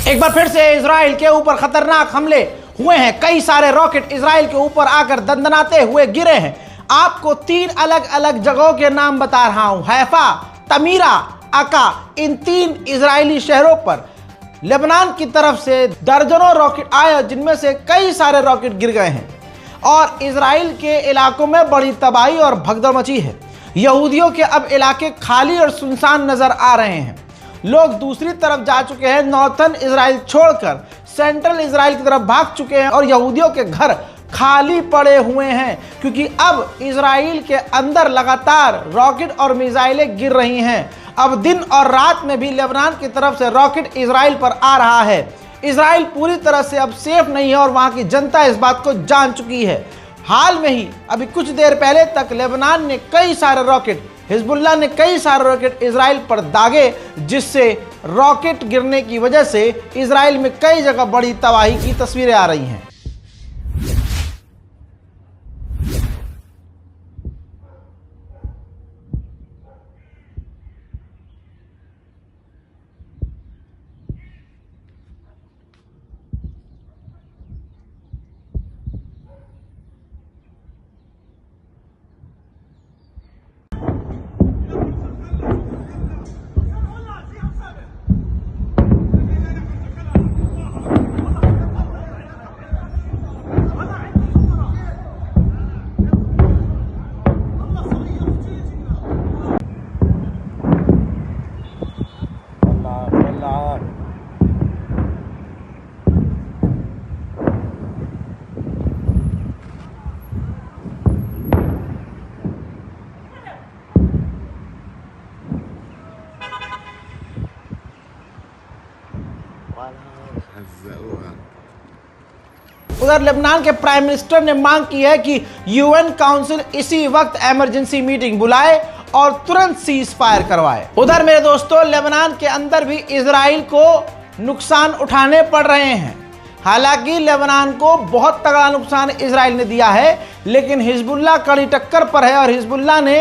एक बार फिर से इजराइल के ऊपर खतरनाक हमले हुए हैं। कई सारे रॉकेट इजराइल के ऊपर आकर दंदनाते हुए गिरे हैं। आपको 3 अलग अलग जगहों के नाम बता रहा हूं, हैफा, तमीरा, अका। इन 3 इजरायली शहरों पर लेबनान की तरफ से दर्जनों रॉकेट आए, जिनमें से कई सारे रॉकेट गिर गए हैं और इजराइल के इलाकों में बड़ी तबाही और भगदड़ मची है। यहूदियों के अब इलाके खाली और सुनसान नजर आ रहे हैं। लोग दूसरी तरफ जा चुके हैं, नॉर्थन इजराइल छोड़कर सेंट्रल इजराइल की तरफ भाग चुके हैं और यहूदियों के घर खाली पड़े हुए हैं, क्योंकि अब इजराइल के अंदर लगातार रॉकेट और मिसाइलें गिर रही हैं। अब दिन और रात में भी लेबनान की तरफ से रॉकेट इजराइल पर आ रहा है। इजराइल पूरी तरह से अब सेफ नहीं है और वहां की जनता इस बात को जान चुकी है। हाल में ही अभी कुछ देर पहले तक लेबनान ने कई सारे रॉकेट, हिजबुल्लाह ने कई सारे रॉकेट इजराइल पर दागे, जिससे रॉकेट गिरने की वजह से इजराइल में कई जगह बड़ी तबाही की तस्वीरें आ रही हैं। उधर लेबनान के प्राइम मिनिस्टर ने मांग की है कि यूएन काउंसिल इसी वक्त इमरजेंसी मीटिंग बुलाए और तुरंत सीज फायर करवाए। उधर मेरे दोस्तों, लेबनान के अंदर भी इजराइल को नुकसान उठाने पड़ रहे हैं। हालांकि लेबनान को बहुत तगड़ा नुकसान इजराइल ने दिया है, लेकिन हिजबुल्लाह कड़ी टक्कर पर है और हिजबुल्लाह ने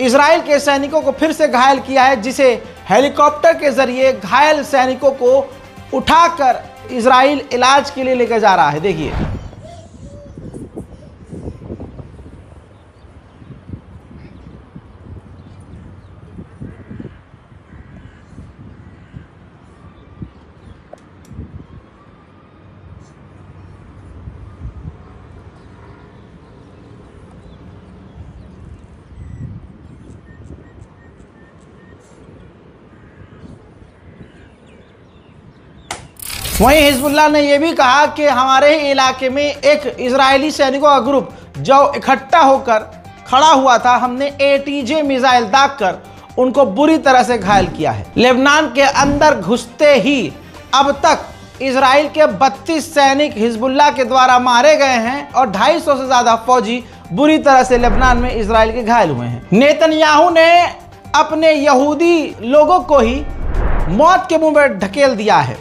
इजराइल के सैनिकों को फिर से घायल किया है, जिसे हेलीकॉप्टर के जरिए घायल सैनिकों को उठाकर इजराइल इलाज के लिए लेकर जा रहा है। देखिए, वहीं हिजबुल्लाह ने यह भी कहा कि हमारे ही इलाके में एक इजरायली सैनिकों का ग्रुप जो इकट्ठा होकर खड़ा हुआ था, हमने ATJ मिसाइल दागकर उनको बुरी तरह से घायल किया है। लेबनान के अंदर घुसते ही अब तक इजराइल के 32 सैनिक हिजबुल्लाह के द्वारा मारे गए हैं और 250 से ज्यादा फौजी बुरी तरह से लेबनान में इजराइल के घायल हुए हैं। नेतन्याहू ने अपने यहूदी लोगों को ही मौत के मुंह में ढकेल दिया है।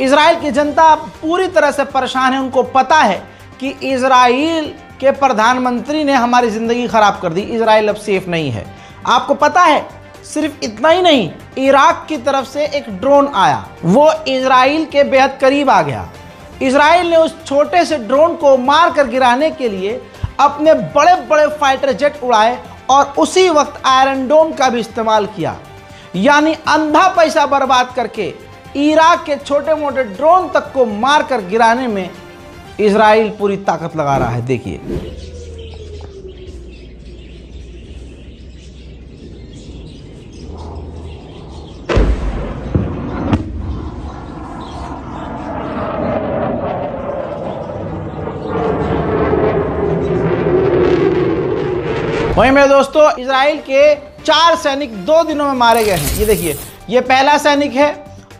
इजराइल की जनता पूरी तरह से परेशान है। उनको पता है कि इजराइल के प्रधानमंत्री ने हमारी ज़िंदगी ख़राब कर दी, इजराइल अब सेफ नहीं है। आपको पता है, सिर्फ इतना ही नहीं, इराक की तरफ से एक ड्रोन आया, वो इजराइल के बेहद करीब आ गया। इजराइल ने उस छोटे से ड्रोन को मार कर गिराने के लिए अपने बड़े बड़े फाइटर जेट उड़ाए और उसी वक्त आयरन डोम का भी इस्तेमाल किया। यानी अंधा पैसा बर्बाद करके इराक के छोटे मोटे ड्रोन तक को मारकर गिराने में इजराइल पूरी ताकत लगा रहा है। देखिए, वहीं मेरे दोस्तों, इजराइल के 4 सैनिक 2 दिनों में मारे गए हैं। ये देखिए, ये पहला सैनिक है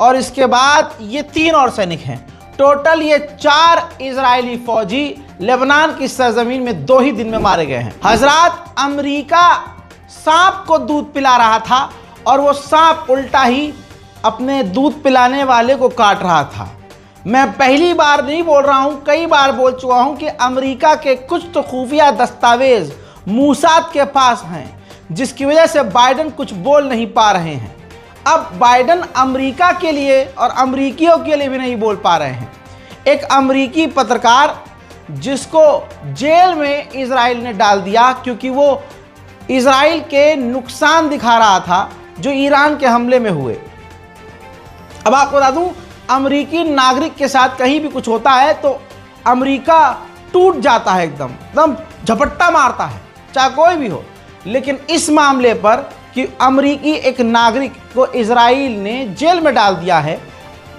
और इसके बाद ये 3 और सैनिक हैं। टोटल ये 4 इजरायली फौजी लेबनान की सरजमीन में 2 ही दिन में मारे गए हैं। हजरात, अमेरिका सांप को दूध पिला रहा था और वो सांप उल्टा ही अपने दूध पिलाने वाले को काट रहा था। मैं पहली बार नहीं बोल रहा हूं, कई बार बोल चुका हूं कि अमेरिका के कुछ तो खुफिया दस्तावेज मूसाद के पास हैं, जिसकी वजह से बाइडेन कुछ बोल नहीं पा रहे हैं। अब बाइडन अमेरिका के लिए और अमेरिकियों के लिए भी नहीं बोल पा रहे हैं। एक अमेरिकी पत्रकार जिसको जेल में इजराइल ने डाल दिया क्योंकि वो इजराइल के नुकसान दिखा रहा था जो ईरान के हमले में हुए। अब आपको बता दूं, अमेरिकी नागरिक के साथ कहीं भी कुछ होता है तो अमेरिका टूट जाता है, एकदम झपट्टा मारता है, चाहे कोई भी हो। लेकिन इस मामले पर कि अमेरिकी एक नागरिक को इजराइल ने जेल में डाल दिया है,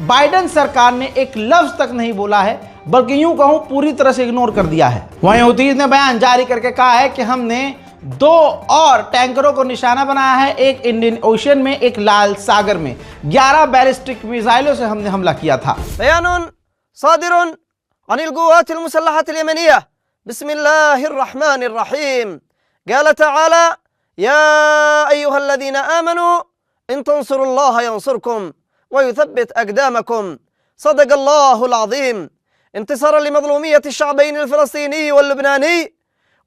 बाइडन सरकार ने एक लफ्ज तक नहीं बोला है, बल्कि यूं कहूं पूरी तरह से इग्नोर कर दिया है। वहीं हूथीज ने बयान जारी करके कहा है कि हमने 2 और टैंकरों को निशाना बनाया है, एक इंडियन ओशन में, एक लाल सागर में। 11 बैलिस्टिक मिसाइलों से हमने हमला किया था। बयानुन सादिरुन अनिल क़ुव्वातिल मुसल्लहतिल यमनिय्या बिस्मिल्लाहिर रहमानिर रहीम क़ाल तआला या अय्युहल्लज़ीना आमनू इन तंसुरुल्लाह यंसुरकुम व युथब्बित अक़दामकुम सदक़ल्लाहुल अज़ीम इंतिसारन लिमज़लूमिय्यति शअबैन अल-फ़लस्तीनी वल-लुबनानी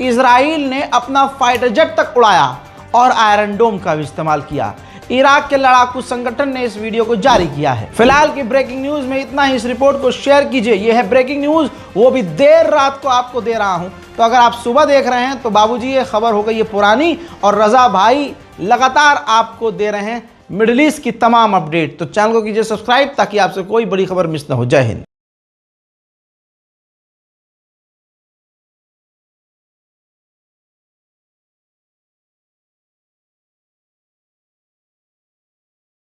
इजराइल ने अपना फाइटर जेट तक उड़ाया और आयरन डोम का भी इस्तेमाल किया। इराक के लड़ाकू संगठन ने इस वीडियो को जारी किया है। फिलहाल की ब्रेकिंग न्यूज में इतना ही। इस रिपोर्ट को शेयर कीजिए। यह है ब्रेकिंग न्यूज, वो भी देर रात को आपको दे रहा हूं। तो अगर आप सुबह देख रहे हैं तो बाबूजी ये खबर हो गई है पुरानी, और रजा भाई लगातार आपको दे रहे हैं मिडिल ईस्ट की तमाम अपडेट। तो चैनल को कीजिए सब्सक्राइब ताकि आपसे कोई बड़ी खबर मिस ना हो। जय हिंद।